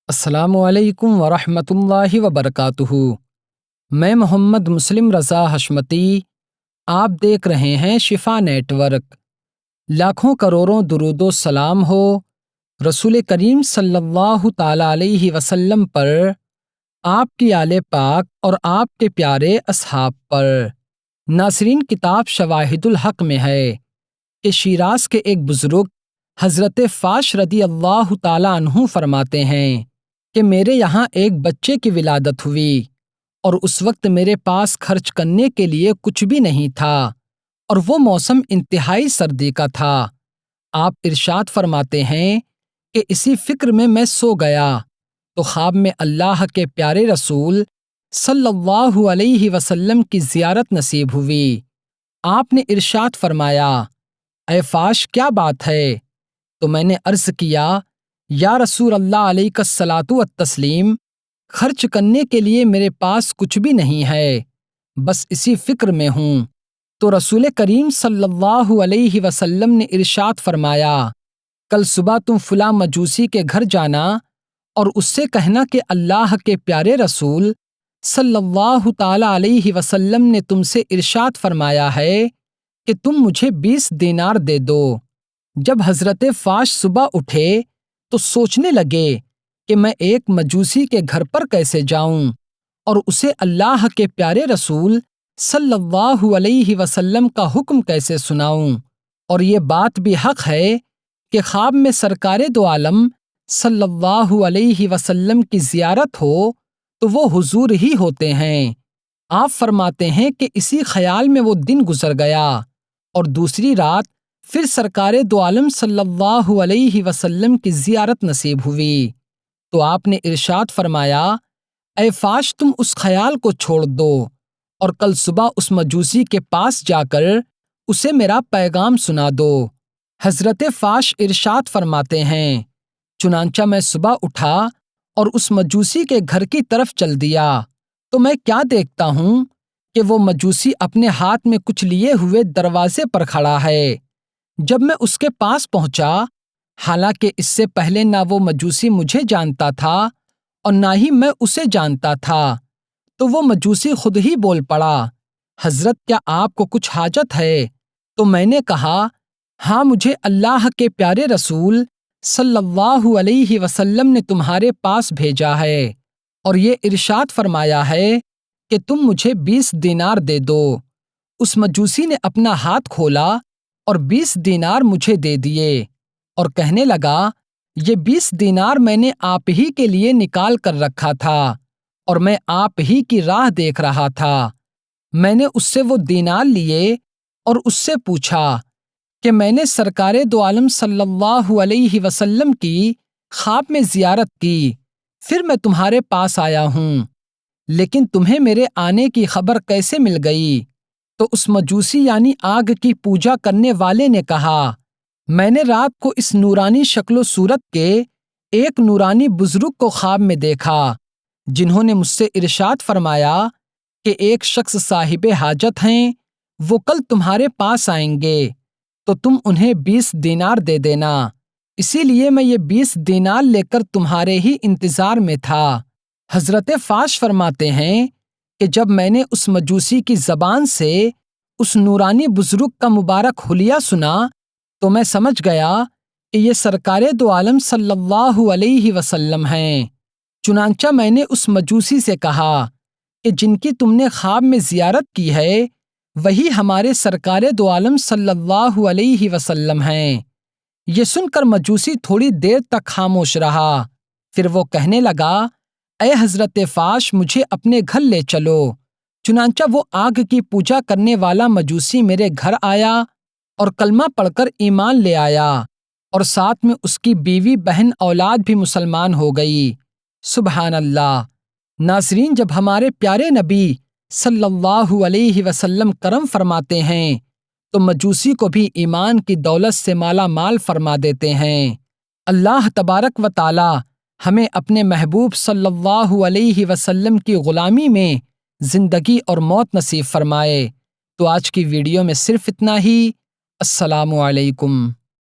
السلام علیکم ورحمۃ اللہ وبرکاتہ۔ میں محمد مسلم رضا حشمتی، آپ دیکھ رہے ہیں شفا نیٹ ورک۔ لاکھوں کروڑوں درود و سلام ہو رسول کریم صلی اللہ تعالیٰ علیہ وسلم پر، آپ کی آل پاک اور آپ کے پیارے اصحاب پر۔ ناظرین، کتاب شواہد الحق میں ہے کہ شیراز کے ایک بزرگ حضرت فاش رضی اللہ تعالیٰ عنہ فرماتے ہیں کہ میرے یہاں ایک بچے کی ولادت ہوئی اور اس وقت میرے پاس خرچ کرنے کے لیے کچھ بھی نہیں تھا، اور وہ موسم انتہائی سردی کا تھا۔ آپ ارشاد فرماتے ہیں کہ اسی فکر میں سو گیا تو خواب میں اللہ کے پیارے رسول صلی اللہ علیہ وسلم کی زیارت نصیب ہوئی۔ آپ نے ارشاد فرمایا، اے فاش، کیا بات ہے؟ تو میں نے عرض کیا، یا رسول اللہ علیہ الصلاۃ والتسلیم، خرچ کرنے کے لیے میرے پاس کچھ بھی نہیں ہے، بس اسی فکر میں ہوں۔ تو رسول کریم صلی اللہ علیہ وسلم نے ارشاد فرمایا، کل صبح تم فلاں مجوسی کے گھر جانا اور اس سے کہنا کہ اللہ کے پیارے رسول صلی اللہ تعالیٰ علیہ وسلم نے تم سے ارشاد فرمایا ہے کہ تم مجھے 20 دینار دے دو۔ جب حضرت فاش صبح اٹھے تو سوچنے لگے کہ میں ایک مجوسی کے گھر پر کیسے جاؤں اور اسے اللہ کے پیارے رسول صلی اللہ علیہ وسلم کا حکم کیسے سناؤں۔ اور یہ بات بھی حق ہے کہ خواب میں سرکار دو عالم صلی اللہ علیہ وسلم کی زیارت ہو تو وہ حضور ہی ہوتے ہیں۔ آپ فرماتے ہیں کہ اسی خیال میں وہ دن گزر گیا اور دوسری رات پھر سرکار دو عالم صلی اللہ علیہ وسلم کی زیارت نصیب ہوئی۔ تو آپ نے ارشاد فرمایا، اے فاش، تم اس خیال کو چھوڑ دو اور کل صبح اس مجوسی کے پاس جا کر اسے میرا پیغام سنا دو۔ حضرت فاش ارشاد فرماتے ہیں، چنانچہ میں صبح اٹھا اور اس مجوسی کے گھر کی طرف چل دیا تو میں کیا دیکھتا ہوں کہ وہ مجوسی اپنے ہاتھ میں کچھ لیے ہوئے دروازے پر کھڑا ہے۔ جب میں اس کے پاس پہنچا، حالانکہ اس سے پہلے نہ وہ مجوسی مجھے جانتا تھا اور نہ ہی میں اسے جانتا تھا، تو وہ مجوسی خود ہی بول پڑا، حضرت، کیا آپ کو کچھ حاجت ہے؟ تو میں نے کہا، ہاں، مجھے اللہ کے پیارے رسول صلی اللہ علیہ وسلم نے تمہارے پاس بھیجا ہے اور یہ ارشاد فرمایا ہے کہ تم مجھے 20 دینار دے دو۔ اس مجوسی نے اپنا ہاتھ کھولا اور 20 دینار مجھے دے دیے اور کہنے لگا، یہ 20 دینار میں نے آپ ہی کے لیے نکال کر رکھا تھا اور میں آپ ہی کی راہ دیکھ رہا تھا۔ میں نے اس سے وہ دینار لیے اور اس سے پوچھا کہ میں نے سرکار دو عالم صلی اللہ علیہ وسلم کی خواب میں زیارت کی، پھر میں تمہارے پاس آیا ہوں، لیکن تمہیں میرے آنے کی خبر کیسے مل گئی؟ تو اس مجوسی یعنی آگ کی پوجا کرنے والے نے کہا، میں نے رات کو اس نورانی شکل و صورت کے ایک نورانی بزرگ کو خواب میں دیکھا، جنہوں نے مجھ سے ارشاد فرمایا کہ ایک شخص صاحب حاجت ہیں، وہ کل تمہارے پاس آئیں گے تو تم انہیں 20 دینار دے دینا۔ اسی لیے میں یہ 20 دینار لے کر تمہارے ہی انتظار میں تھا۔ حضرت فاش فرماتے ہیں کہ جب میں نے اس مجوسی کی زبان سے اس نورانی بزرگ کا مبارک حلیہ سنا تو میں سمجھ گیا کہ یہ سرکار دو عالم صلی اللہ علیہ وسلم ہیں۔ چنانچہ میں نے اس مجوسی سے کہا کہ جن کی تم نے خواب میں زیارت کی ہے وہی ہمارے سرکار دو عالم صلی اللہ علیہ وسلم ہیں۔ یہ سن کر مجوسی تھوڑی دیر تک خاموش رہا، پھر وہ کہنے لگا، اے حضرت فاش، مجھے اپنے گھر لے چلو۔ چنانچہ وہ آگ کی پوجا کرنے والا مجوسی میرے گھر آیا اور کلمہ پڑھ کر ایمان لے آیا، اور ساتھ میں اس کی بیوی، بہن، اولاد بھی مسلمان ہو گئی۔ سبحان اللہ۔ ناظرین، جب ہمارے پیارے نبی صلی اللہ علیہ وسلم کرم فرماتے ہیں تو مجوسی کو بھی ایمان کی دولت سے مالا مال فرما دیتے ہیں۔ اللہ تبارک و تعالی ہمیں اپنے محبوب صلی اللہ علیہ وسلم کی غلامی میں زندگی اور موت نصیب فرمائے۔ تو آج کی ویڈیو میں صرف اتنا ہی۔ السلام علیکم۔